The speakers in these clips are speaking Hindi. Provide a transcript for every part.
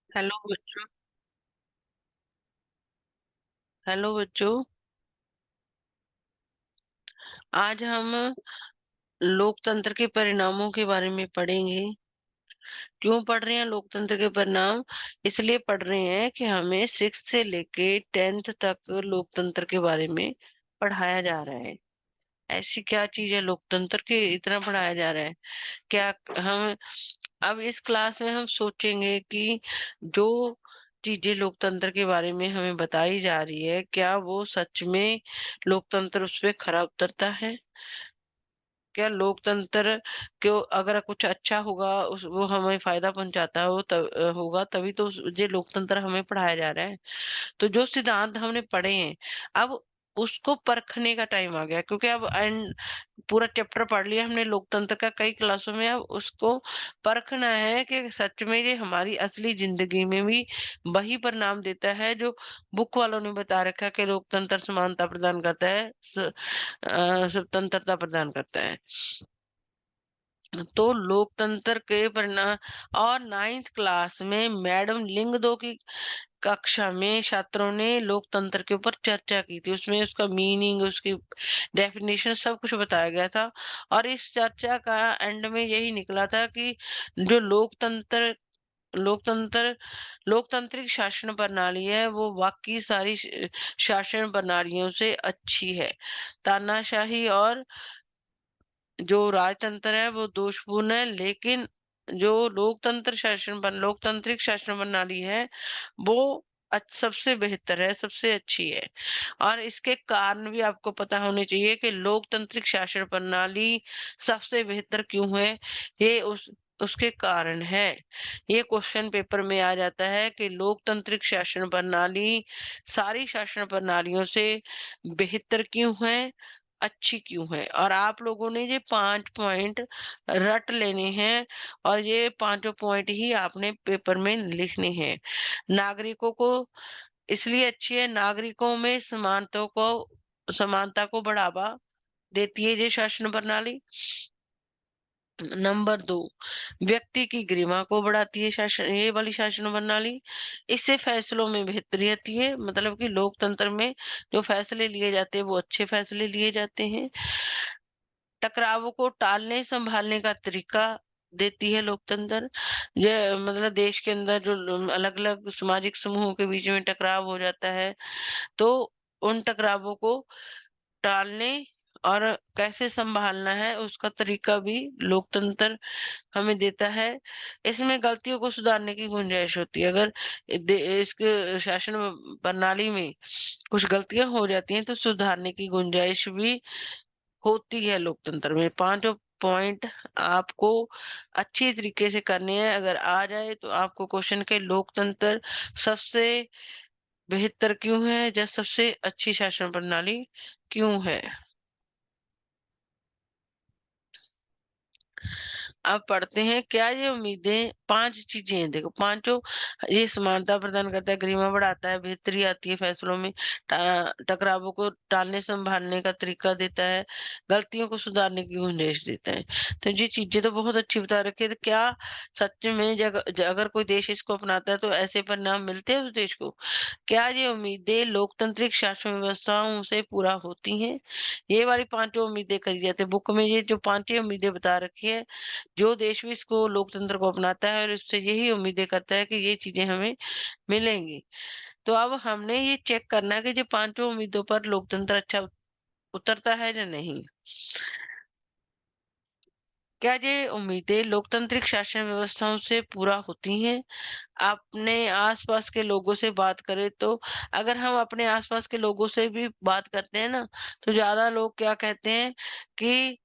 हेलो बच्चों। हेलो बच्चों। आज हम लोकतंत्र के परिणामों के बारे में पढ़ेंगे। क्यों पढ़ रहे हैं लोकतंत्र के परिणाम? इसलिए पढ़ रहे हैं कि हमें 6 से लेके 10th तक लोकतंत्र के बारे में पढ़ाया जा रहा है। ऐसी क्या चीज है लोकतंत्र के इतना पढ़ाया जा रहा है? क्या हम अब इस क्लास में हम सोचेंगे कि जो चीजें लोकतंत्र के बारे में हमें बताई जा रही है, क्या वो सच में लोकतंत्र उस पे खरा उतरता है? क्या लोकतंत्र को अगर कुछ अच्छा होगा उस वो हमें फायदा पहुंचाता है वो होगा तभी तो ये लोकतंत्र हमें पढ़ाया जा रहा है। तो जो सिद्धांत हमने पढ़े हैं, अब उसको परखने का टाइम आ गया, क्योंकि अब एंड पूरा चैप्टर पढ़ लिया हमने लोकतंत्र का कई क्लासों में। अब उसको परखना है कि सच में ये हमारी असली जिंदगी में भी वही परिणाम देता है जो बुक वालों ने बता रखा है कि लोकतंत्र समानता प्रदान करता है, स्वतंत्रता प्रदान करता है। तो लोकतंत्र के परिणाम और 9th क्लास में मैडम लिंगदो की कक्षा में छात्रों ने लोकतंत्र के ऊपर चर्चा की थी। उसमें उसका मीनिंग, उसकी डेफिनेशन सब कुछ बताया गया था। और इस चर्चा का एंड में यही निकला था कि जो लोकतंत्र लोकतांत्रिक शासन प्रणाली है वो बाकी सारी शासन प्रणालियों से अच्छी है। तानाशाही और जो राजतंत्र है वो दोषपूर्ण है, लेकिन जो लोकतांत्रिक शासन प्रणाली है वो सबसे बेहतर है, सबसे अच्छी है। और इसके कारण भी आपको पता होने चाहिए कि लोकतांत्रिक शासन प्रणाली सबसे बेहतर क्यों है। ये उसके कारण है। ये क्वेश्चन पेपर में आ जाता है कि लोकतांत्रिक शासन प्रणाली सारी शासन प्रणालियों से बेहतर क्यों है, अच्छी क्यों है। और आप लोगों ने ये 5 पॉइंट रट लेने हैं और ये पांचों पॉइंट ही आपने पेपर में लिखने हैं। नागरिकों को इसलिए अच्छी है, नागरिकों में समानता को बढ़ावा देती है ये शासन प्रणाली। नंबर 2, व्यक्ति की गरिमा को बढ़ाती है शासन ये वाली शासन प्रणाली। इससे फैसलों में बेहतरी आती है, मतलब कि लोकतंत्र में जो फैसले लिए जाते हैं वो अच्छे फैसले लिए जाते हैं। टकरावों को टालने संभालने का तरीका देती है लोकतंत्र। ये मतलब देश के अंदर जो अलग अलग सामाजिक समूहों के बीच में टकराव हो जाता है, तो उन टकरावों को टालने और कैसे संभालना है उसका तरीका भी लोकतंत्र हमें देता है। इसमें गलतियों को सुधारने की गुंजाइश होती है। अगर इसके शासन प्रणाली में कुछ गलतियां हो जाती हैं तो सुधारने की गुंजाइश भी होती है लोकतंत्र में। पांचों पॉइंट आपको अच्छी तरीके से करने हैं। अगर आ जाए तो आपको क्वेश्चन के लोकतंत्र सबसे बेहतर क्यों है या सबसे अच्छी शासन प्रणाली क्यों है। अब पढ़ते हैं, क्या ये उम्मीदें 5 चीजें हैं। देखो पांचों ये समानता प्रदान करता है, गरिमा बढ़ाता है, बेहतरी आती है फैसलों में, टकरावों को टालने संभालने का तरीका देता है, गलतियों को सुधारने की गुंजाइश देता है। तो ये चीजें तो बहुत अच्छी बता रखी है। तो क्या सच में अगर कोई देश इसको अपनाता है तो ऐसे परिणाम मिलते हैं उस देश को? क्या ये उम्मीदें लोकतांत्रिक शासन व्यवस्थाओं से पूरा होती हैं? ये वाली पांचों उम्मीदें करी जाती है बुक में। ये जो पांचों उम्मीदें बता रखी है, जो देश भी इसको लोकतंत्र को अपनाता है और इससे यही उम्मीदें करता है कि ये चीजें हमें मिलेंगी। तो अब हमने ये चेक करना है कि ये पांचों उम्मीदों पर लोकतंत्र अच्छा उतरता है या नहीं। क्या ये उम्मीदें लोकतांत्रिक शासन व्यवस्थाओं से पूरा होती हैं? अपने आसपास के लोगों से बात करें तो अगर हम अपने आसपास के लोगों से भी बात करते हैं ना, तो ज्यादा लोग क्या कहते हैं कि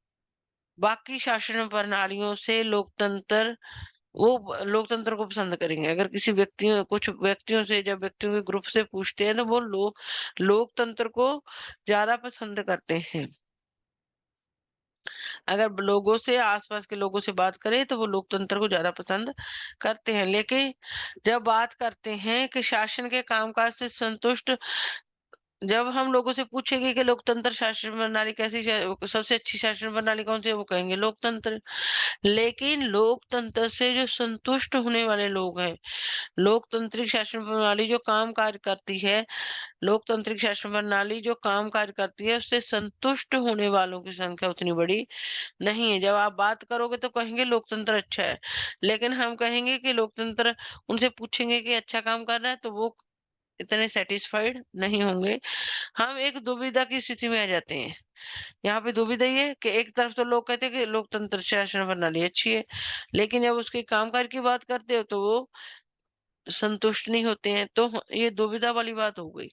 बाकी शासन प्रणालियों से लोकतंत्र को पसंद करेंगे। अगर किसी कुछ व्यक्तियों से, जब व्यक्तियों के ग्रुप से पूछते हैं तो वो लोकतंत्र को ज्यादा पसंद करते हैं। अगर लोगों से, आसपास के लोगों से बात करें तो वो लोकतंत्र को ज्यादा पसंद करते हैं। लेकिन जब बात करते हैं कि शासन के कामकाज से संतुष्ट जब हम लोगों से पूछेंगे कि लोकतंत्र शासन प्रणाली कैसी सबसे अच्छी शासन प्रणाली कौन सी है, वो कहेंगे लोकतंत्र। लेकिन लोकतंत्र से जो संतुष्ट होने वाले लोग हैं, लोकतांत्रिक शासन प्रणाली जो काम कार्य करती है, लोकतांत्रिक शासन प्रणाली जो काम कार्य करती है, उससे संतुष्ट होने वालों की संख्या उतनी बड़ी नहीं है। जब आप बात करोगे तो कहेंगे लोकतंत्र अच्छा है, लेकिन हम कहेंगे कि लोकतंत्र, उनसे पूछेंगे कि अच्छा काम कर रहा है, तो वो इतने सेटिस्फाइड नहीं होंगे। हम एक दुविधा की स्थिति में आ जाते हैं। यहाँ पे दुविधा ये है कि एक तरफ तो लोग कहते हैं कि लोकतंत्र शासन प्रणाली अच्छी है, लेकिन जब उसके कामकाज की बात करते हो तो वो संतुष्ट नहीं होते हैं। तो ये दुविधा वाली बात हो गई।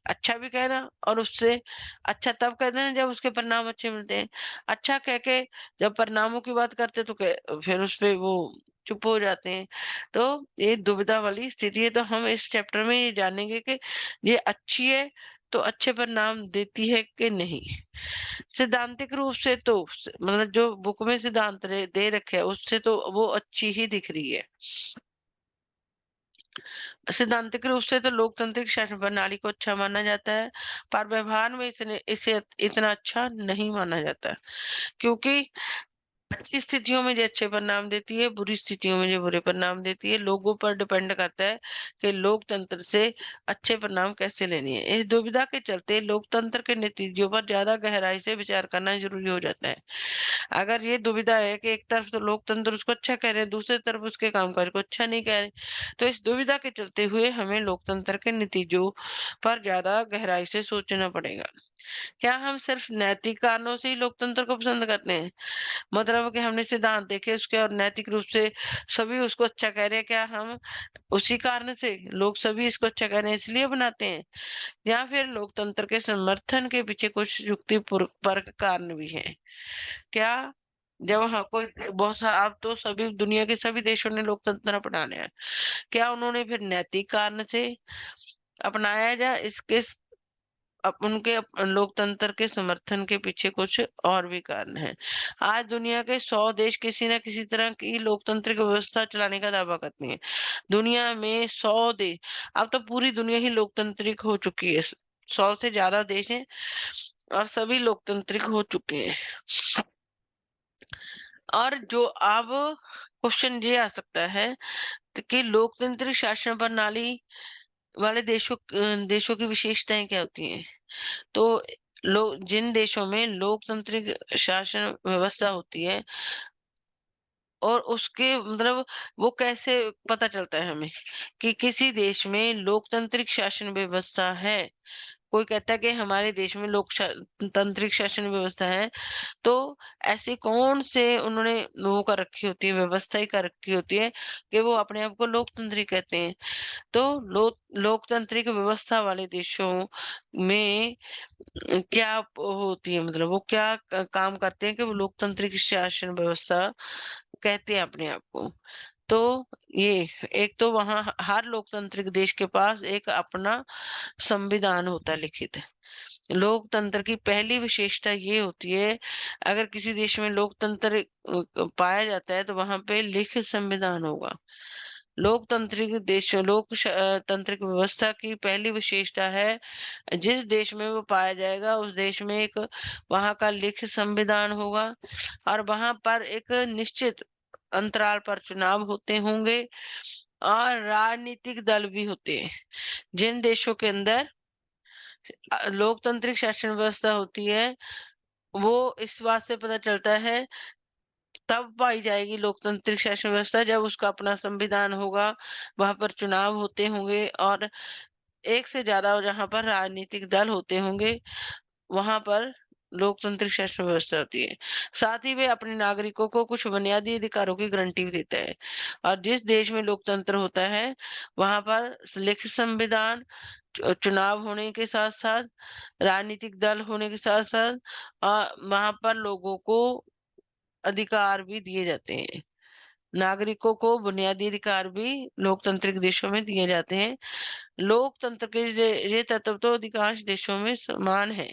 अच्छा भी कहना और उससे अच्छा तब कहते हैं जब उसके परिणाम अच्छे मिलते हैं। अच्छा कह के जब परिणामों की बात करते हैं तो फिर उस पे वो चुप हो जाते हैं। तो ये दुविधा वाली स्थिति है। तो हम इस चैप्टर में ये जानेंगे कि ये अच्छी है तो अच्छे परिणाम देती है कि नहीं। सैद्धांतिक रूप से तो मतलब जो बुक में सिद्धांत दे रखे हैं उससे तो वो अच्छी ही दिख रही है। सैद्धांतिक रूप से तो लोकतांत्रिक शासन प्रणाली को अच्छा माना जाता है, पर व्यवहार में इसे इतना अच्छा नहीं माना जाता, क्योंकि अच्छी स्थितियों में ये अच्छे परिणाम देती है, बुरी स्थितियों में ये बुरे परिणाम देती है। लोगों पर डिपेंड करता है कि लोकतंत्र से अच्छे परिणाम कैसे लेने हैं। इस दुविधा के चलते लोकतंत्र के नतीजों पर ज्यादा गहराई से विचार करना जरूरी हो जाता है। अगर ये दुविधा है कि एक तरफ तो लोकतंत्र उसको अच्छा कह रहे हैं, दूसरी तरफ उसके कामकाज को अच्छा नहीं कह रहे, तो इस दुविधा के चलते हुए हमें लोकतंत्र के नतीजों पर ज्यादा गहराई से सोचना पड़ेगा। क्या हम सिर्फ नैतिक कारणों से ही लोकतंत्र को पसंद करते हैं? मतलब कि हमने सिद्धांत देखे उसके और नैतिक रूप से सभी उसको अच्छा कह रहे हैं, क्या हम उसी कारण से लोग सभी इसको अच्छा कह रहे हैं इसलिए बनाते हैं, या फिर लोकतंत्र के समर्थन के पीछे कुछ युक्ति परक कारण भी है? क्या जब हाँ कोई बहुत सा, अब तो सभी दुनिया के सभी देशों ने लोकतंत्र अपना लिया है, क्या उन्होंने फिर नैतिक कारण से अपनाया है, या इसके उनके लोकतंत्र के समर्थन के पीछे कुछ और भी कारण है? आज दुनिया के 100 देश किसी न किसी तरह की लोकतांत्रिक व्यवस्था चलाने का दावा करते हैं। दुनिया में 100 देश, अब तो पूरी दुनिया ही लोकतांत्रिक हो चुकी है। 100 से ज्यादा देश हैं और सभी लोकतांत्रिक हो चुके हैं। और जो अब क्वेश्चन ये आ सकता है कि लोकतांत्रिक शासन प्रणाली वाले देशों की विशेषताएं क्या होती हैं? तो लोग जिन देशों में लोकतांत्रिक शासन व्यवस्था होती है और उसके मतलब वो कैसे पता चलता है हमें कि किसी देश में लोकतांत्रिक शासन व्यवस्था है? कोई कहता है कि हमारे देश में तांत्रिक शासन व्यवस्था है, तो ऐसी कौन से उन्होंने वो कर रखी होती है, व्यवस्था ही कर रखी होती है कि वो अपने आप को लोकतंत्री कहते हैं। तो लोकतांत्रिक व्यवस्था वाले देशों में क्या होती है, मतलब वो क्या काम करते हैं कि वो लोकतांत्रिक शासन व्यवस्था कहते हैं अपने आप को। तो ये एक तो वहां हर लोकतांत्रिक देश के पास एक अपना संविधान होता है लिखित। लोकतंत्र की पहली विशेषता ये होती है, अगर किसी देश में लोकतंत्र पाया जाता है तो वहां पे लिखित संविधान होगा। तांत्रिक व्यवस्था की पहली विशेषता है, जिस देश में वो पाया जाएगा उस देश में एक वहां का लिखित संविधान होगा और वहां पर एक निश्चित अंतराल पर चुनाव होते होंगे और राजनीतिक दल भी होते हैं। जिन देशों के अंदर लोकतांत्रिक शासन व्यवस्था होती है, वो इस बात से पता चलता है, तब पाई जाएगी लोकतांत्रिक शासन व्यवस्था जब उसका अपना संविधान होगा, वहां पर चुनाव होते होंगे और एक से ज्यादा जहां पर राजनीतिक दल होते होंगे, वहां पर लोकतांत्रिक शासन व्यवस्था होती है। साथ ही वे अपने नागरिकों को कुछ बुनियादी अधिकारों की गारंटी भी देता है। और जिस देश में लोकतंत्र होता है वहां पर लिखित संविधान, चुनाव होने के साथ साथ, राजनीतिक दल होने के साथ साथ वहां पर लोगों को अधिकार भी दिए जाते हैं। नागरिकों को बुनियादी अधिकार भी लोकतांत्रिक देशों में दिए जाते हैं। लोकतंत्र के ये तत्व तो अधिकांश देशों में समान है।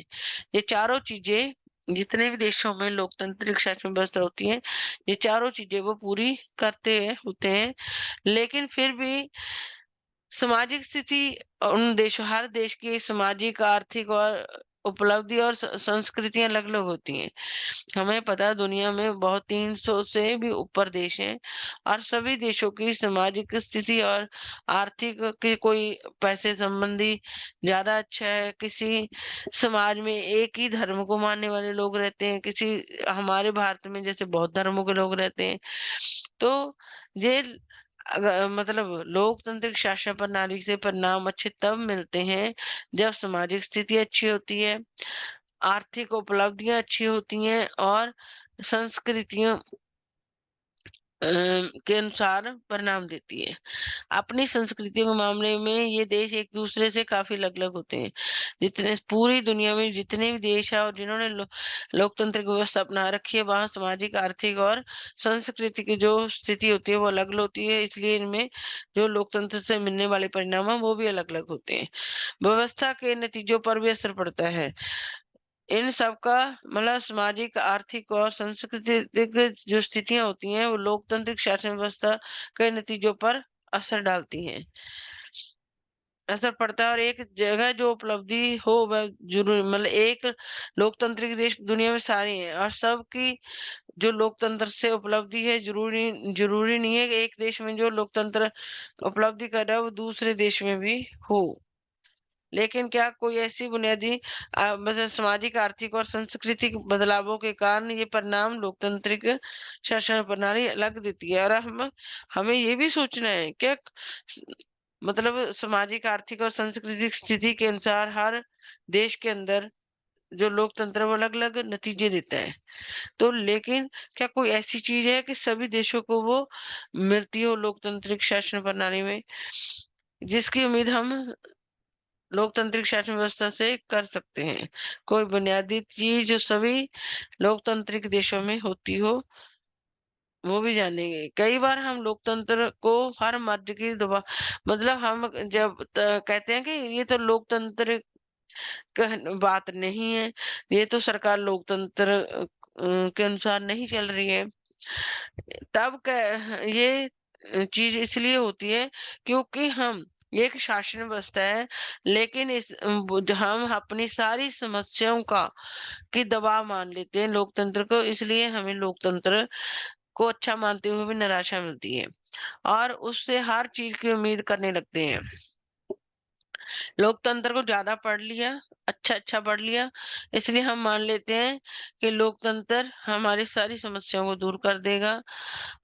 ये चारों चीजें, जितने भी देशों में लोकतांत्रिक शासन व्यवस्था होती है, ये चारों चीजें वो पूरी करते हैं होते हैं। लेकिन फिर भी सामाजिक स्थिति उन देशों हर देश की सामाजिक, आर्थिक और उपलब्धि और संस्कृतियाँ अलग-अलग होती हैं। हमें पता है दुनिया में बहुत 300 से भी ऊपर देश हैं और सभी देशों की सामाजिक स्थिति और आर्थिक के कोई पैसे संबंधी ज़्यादा अच्छा है, किसी समाज में एक ही धर्म को मानने वाले लोग रहते हैं, किसी हमारे भारत में जैसे बौद्ध धर्मों के लोग रहते हैं। तो ये मतलब लोकतांत्रिक शासन प्रणाली से परिणाम अच्छे तब मिलते हैं जब सामाजिक स्थिति अच्छी होती है, आर्थिक उपलब्धियाँ अच्छी होती हैं और संस्कृतियों के अनुसार परिणाम देती है। अपनी संस्कृतियों के मामले में ये देश एक दूसरे से काफ़ी अलग-अलग होते हैं। जितने पूरी दुनिया में जितने भी देश हैं और जिन्होंने लोकतांत्रिक व्यवस्था अपना रखी है, वहाँ सामाजिक, आर्थिक और संस्कृति की जो स्थिति होती है, वो अलग-अलग होती है। इसलिए इनमें जो लोकतंत्र से मिलने वाले परिणाम हैं, वो भी अलग-अलग होते हैं। व्यवस्था के नतीजों पर भी असर पड़ता है। इन सब का मतलब सामाजिक, आर्थिक और सांस्कृतिक जो स्थितियाँ होती हैं, वो लोकतांत्रिक शासन व्यवस्था के नतीजों पर असर डालती हैं। असर पड़ता है और एक जगह जो उपलब्धि हो वह ज़रूरी मतलब एक लोकतांत्रिक देश दुनिया में सारे हैं और सबकी जो लोकतंत्र से उपलब्धि है ज़रूरी नहीं है कि एक देश में जो लोकतंत्र उपलब्धि कर रहा है, वो दूसरे देश में भी हो। लेकिन क्या कोई ऐसी बुनियादी मतलब सामाजिक, आर्थिक और सांस्कृतिक बदलावों के कारण ये परिणाम लोकतांत्रिक शासन प्रणाली अलग देती है और हमें ये भी सोचना है क्या स मतलब सामाजिक, आर्थिक और सांस्कृतिक स्थिति के अनुसार हर देश के अंदर जो लोकतंत्र है वो अलग-अलग नतीजे देता है। तो लेकिन क्या कोई ऐसी चीज़ है कि सभी देशों को वो मिलती हो लोकतांत्रिक शासन प्रणाली में, जिसकी उम्मीद हम लोकतांत्रिक शासन व्यवस्था से कर सकते हैं। कोई बुनियादी चीज़ जो सभी लोकतांत्रिक देशों में होती हो, वो भी जानेंगे। कई बार हम लोकतंत्र को हर मर्ज की दबा मतलब हम जब कहते हैं कि ये तो लोकतंत्र बात नहीं है, ये तो सरकार लोकतंत्र के अनुसार नहीं चल रही है। तब ये चीज़ इसलिए होती है क्योंकि हम ये एक शासन व्यवस्था है लेकिन हम अपनी सारी समस्याओं का की दबाव मान लेते हैं लोकतंत्र को इसलिए हमें लोकतंत्र को अच्छा मानते हुए भी निराशा मिलती है और उससे हर चीज की उम्मीद करने लगते हैं। लोकतंत्र को ज़्यादा पढ़ लिया, अच्छा-अच्छा पढ़ लिया, इसलिए हम मान लेते हैं कि लोकतंत्र हमारी सारी समस्याओं को दूर कर देगा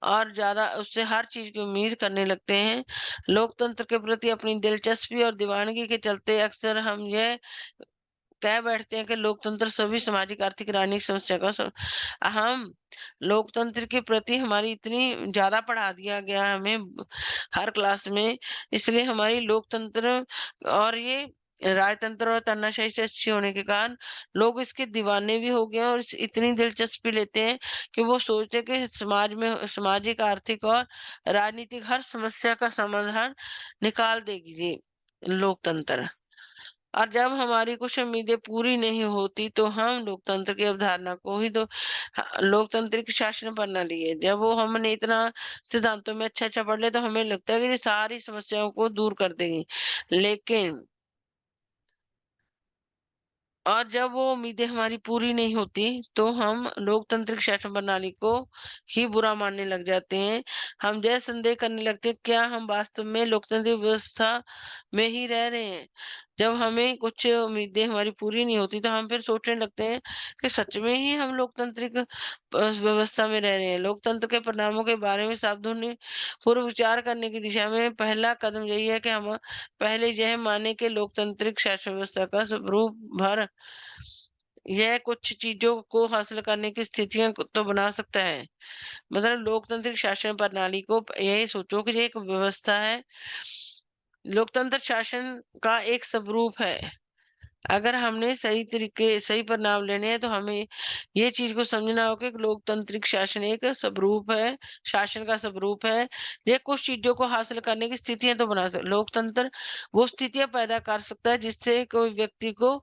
और ज़्यादा उससे हर चीज़ की उम्मीद करने लगते हैं। लोकतंत्र के प्रति अपनी दिलचस्पी और दीवानगी के चलते अक्सर हम यह कह बैठते हैं कि लोकतंत्र सभी सामाजिक, आर्थिक, राजनीतिक समस्या का हम लोकतंत्र के प्रति हमारी इतनी ज़्यादा पढ़ा दिया गया है हमें हर क्लास में, इसलिए हमारी लोकतंत्र और ये राजतंत्र और तानाशाही से अच्छी होने के कारण लोग इसके दीवाने भी हो गए हैं और इतनी दिलचस्पी लेते हैं कि वो सोचते हैं कि समाज में सामाजिक, आर्थिक और राजनीतिक हर समस्या का समाधान निकाल देगी ये लोकतंत्र। और जब हमारी कुछ उम्मीदें पूरी नहीं होती तो हम लोकतंत्र की अवधारणा को ही तो लोकतांत्रिक शासन प्रणाली है। जब वो हमने इतना सिद्धांतों में अच्छा-अच्छा पढ़ लिया तो हमें लगता है कि ये सारी समस्याओं को दूर कर देगी। लेकिन और जब वो उम्मीदें हमारी पूरी नहीं होती, तो हम लोकतांत्रिक शासन प्रणाली को ही बुरा मानने लग जाते हैं। हम यह संदेह करने लगते हैं, क्या हम वास्तव में लोकतांत्रिक व्यवस्था में ही रह रहे हैं? जब हमें कुछ उम्मीदें हमारी पूरी नहीं होती, तो हम फिर सोचने लगते हैं कि सच में ही हम लोकतांत्रिक व्यवस्था में रह रहे हैं। लोकतंत्र के परिणामों के बारे में सावधानी पूर्व विचार करने की दिशा में पहला कदम यही है कि हम पहले यह माने कि लोकतांत्रिक शासन व्यवस्था का स्वरूप भर यह कुछ चीज़ों को हासिल करने की स्थितियाँ को तो बना सकता है। मतलब लोकतांत्रिक शासन प्रणाली को यही सोचो कि ये एक व्यवस्था है। लोकतंत्र शासन का एक स्वरूप है। अगर हमने सही परिणाम लेने हैं तो हमें ये चीज़ को समझना होगा कि लोकतांत्रिक शासन एक स्वरूप है, शासन का स्वरूप है। ये कुछ चीज़ों को हासिल करने की स्थितियाँ तो बना सक लोकतंत्र वो स्थितियाँ पैदा कर सकता है जिससे कोई व्यक्ति को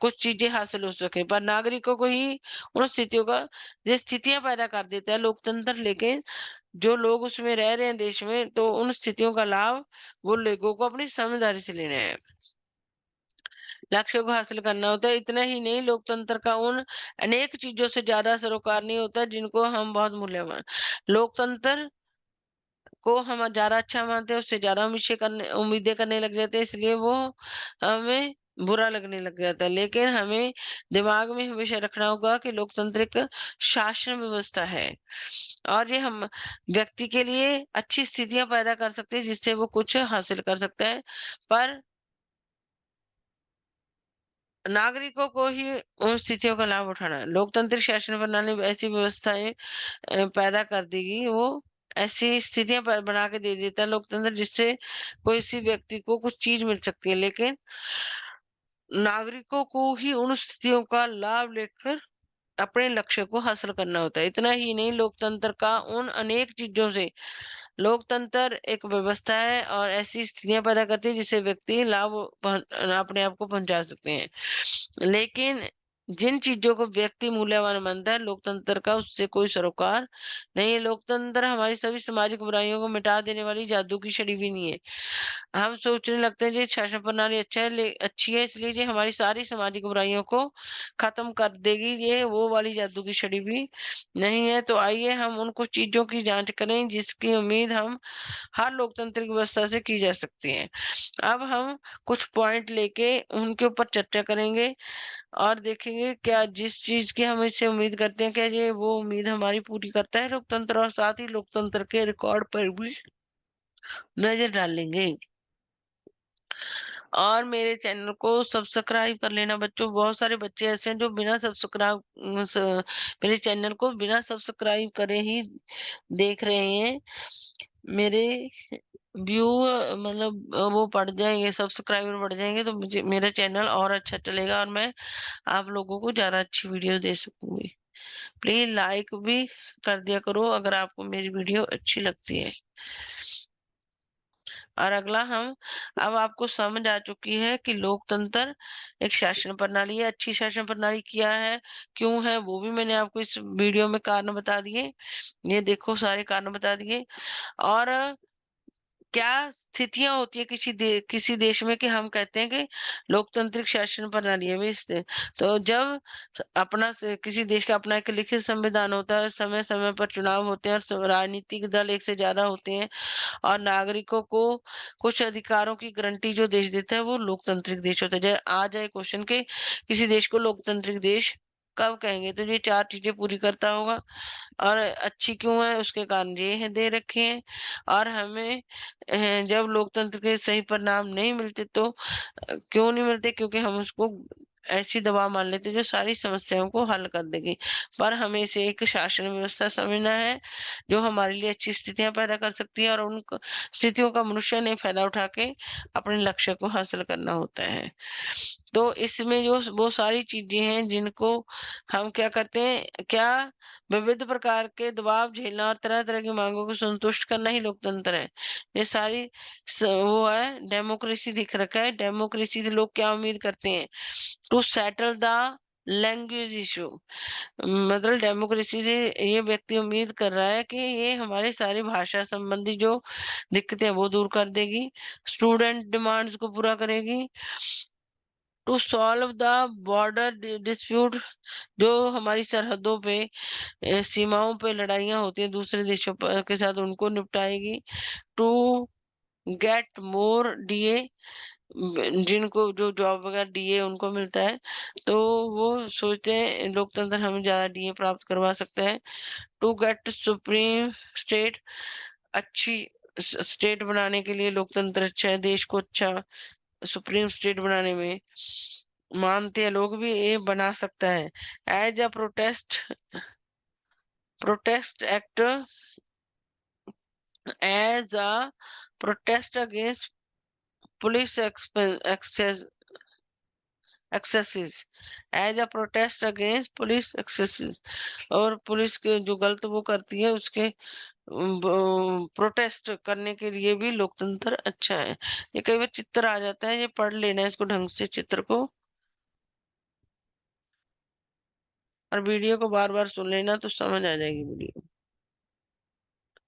कुछ चीज़ें हासिल हो सके। पर नागरिकों को ही उन स्थितियों का ये स्थितियाँ पैदा कर देता है लोकतंत्र लेकिन जो लोग उसमें रह रहे हैं देश में, तो उन स्थितियों का लाभ वो लोगों को अपनी समझदारी से लेना है। लक्ष्य को हासिल करना होता है। इतना ही नहीं, लोकतंत्र का उन अनेक चीज़ों से ज़्यादा सरोकार नहीं होता जिनको हम बहुत मूल्यवान लोकतंत्र को हम ज़्यादा अच्छा मानते हैं, उससे ज़्यादा उम्मीदें करने लग जाते हैं, इसलिए वो हमें बुरा लगने लग जाता है। लेकिन हमें दिमाग में हमेशा रखना होगा कि लोकतंत्र एक शासन व्यवस्था है और ये हम व्यक्ति के लिए अच्छी स्थितियाँ पैदा कर सकते हैं, जिससे वो कुछ हासिल कर सकता है। पर नागरिकों को ही उन स्थितियों का लाभ उठाना है। लोकतांत्रिक शासन प्रणाली में ऐसी व्यवस्थाएँ पैदा कर देगी, वो ऐसी स्थितियाँ बना के दे देता है लोकतंत्र, जिससे किसी व्यक्ति को कुछ चीज़ मिल सकती है, लेकिन नागरिकों को ही उन स्थितियों का लाभ लेकर अपने लक्ष्य को हासिल करना होता है। इतना ही नहीं, लोकतंत्र का उन अनेक चीज़ों से लोकतंत्र एक व्यवस्था है और ऐसी स्थितियाँ पैदा करती है जिससे व्यक्ति लाभ अपने आप को पहुँचा सकते हैं। लेकिन जिन चीज़ों को व्यक्ति मूल्यवान मानता है लोकतंत्र का, उससे कोई सरोकार नहीं है। लोकतंत्र हमारी सभी सामाजिक बुराइयों को मिटा देने वाली जादू की छड़ी भी नहीं है। हम सोचने लगते हैं जी शासन प्रणाली अच्छी है, इसलिए ये हमारी सारी सामाजिक बुराइयों को खत्म कर देगी, ये वो वाली जादू की छड़ी भी नहीं है। तो आइए हम उन कुछ चीज़ों की जाँच करें जिसकी उम्मीद हम हर लोकतांत्रिक व्यवस्था से की जा सकती है। अब हम कुछ पॉइंट लेके उनके ऊपर चर्चा करेंगे और देखेंगे क्या जिस चीज़ की हम इससे उम्मीद करते हैं, क्या ये वो उम्मीद हमारी पूरी करता है लोकतंत्र, और साथ ही लोकतंत्र के रिकॉर्ड पर भी नज़र डालेंगे। और मेरे चैनल को सब्सक्राइब कर लेना बच्चों। बहुत सारे बच्चे ऐसे हैं जो बिना सब्सक्राइब मेरे चैनल को बिना सब्सक्राइब करे ही देख रहे हैं। मेरे व्यू मतलब वो बढ़ जाएँगे, सब्सक्राइबर बढ़ जाएँगे, तो मुझे मेरा चैनल और अच्छा चलेगा और मैं आप लोगों को ज़्यादा अच्छी वीडियो दे सकूँगी। प्लीज़ लाइक भी कर दिया करो अगर आपको मेरी वीडियो अच्छी लगती है। और अगला हम अब आपको समझ आ चुकी है कि लोकतंत्र एक शासन प्रणाली है। अच्छी शासन प्रणाली क्या है, क्यों है, वो भी मैंने आपको इस वीडियो में कारण बता दिए। ये देखो सारे कारण बता दिए। और क्या स्थितियाँ होती है किसी देश में कि हम कहते हैं कि लोकतांत्रिक शासन प्रणाली है तो जब अपना किसी देश का अपना एक लिखित संविधान होता है, समय समय पर चुनाव होते हैं और राजनीतिक दल एक से ज्यादा होते हैं और नागरिकों को कुछ अधिकारों की गारंटी जो देश देता है वो लोकतांत्रिक देश होता है। जैसे आ जाए क्वेश्चन के किसी देश को लोकतांत्रिक देश कब कहेंगे, तो ये चार चीजें पूरी करता होगा। और अच्छी क्यों है उसके कारण ये है दे रखे हैं। और हमें जब लोकतंत्र के सही परिणाम नहीं मिलते तो क्यों नहीं मिलते, क्योंकि हम उसको ऐसी दवा मान लेते जो सारी समस्याओं को हल कर देगी। पर हमें इसे एक शासन व्यवस्था समझना है जो हमारे लिए अच्छी स्थितियां पैदा कर सकती है और उन स्थितियों का मनुष्य ने फायदा उठा के अपने लक्ष्य को हासिल करना होता है। तो इसमें जो वो सारी चीजें हैं जिनको हम क्या करते हैं, क्या विविध प्रकार के दबाव झेलना और तरह-तरह की मांगों को संतुष्ट करना ही लोकतंत्र है। ये सारी वो है डेमोक्रेसी दिख रखा है। डेमोक्रेसी से लोग क्या उम्मीद करते हैं, to settle the language issue. मतलब डेमोक्रेसी से ये व्यक्ति उम्मीद कर रहा है कि ये हमारे सारी भाषा संबंधी जो दिक्कतें हैं वो दूर कर देगी, स्टूडेंट डिमांड्स को पूरा करेगी, to solve the border dispute, जो हमारी सरहदों पे सीमाओं पे लड़ाइयाँ होती हैं दूसरे देशों के साथ उनको निपटाएगी, टू गेट मोर डीए, जिनको जो जॉब वगैरह डीए उनको मिलता है, तो वो सोचते हैं लोकतंत्र हमें ज्यादा डीए प्राप्त करवा सकता है। टू गेट सुप्रीम स्टेट, अच्छी स्टेट बनाने के लिए लोकतंत्र अच्छा है, देश को अच्छा सुप्रीम स्टेट बनाने में मानते हैं लोग भी ये बना सकता है। As a protest act, as a protest against police excess excesses, as a protest against police excesses, और पुलिस के जो गलत वो करती है उसके प्रोटेस्ट करने के लिए भी लोकतंत्र अच्छा है। ये कई बार चित्र आ जाता है, ये पढ़ लेना है इसको ढंग से चित्र को, और वीडियो को बार बार सुन लेना तो समझ आ जाएगी वीडियो।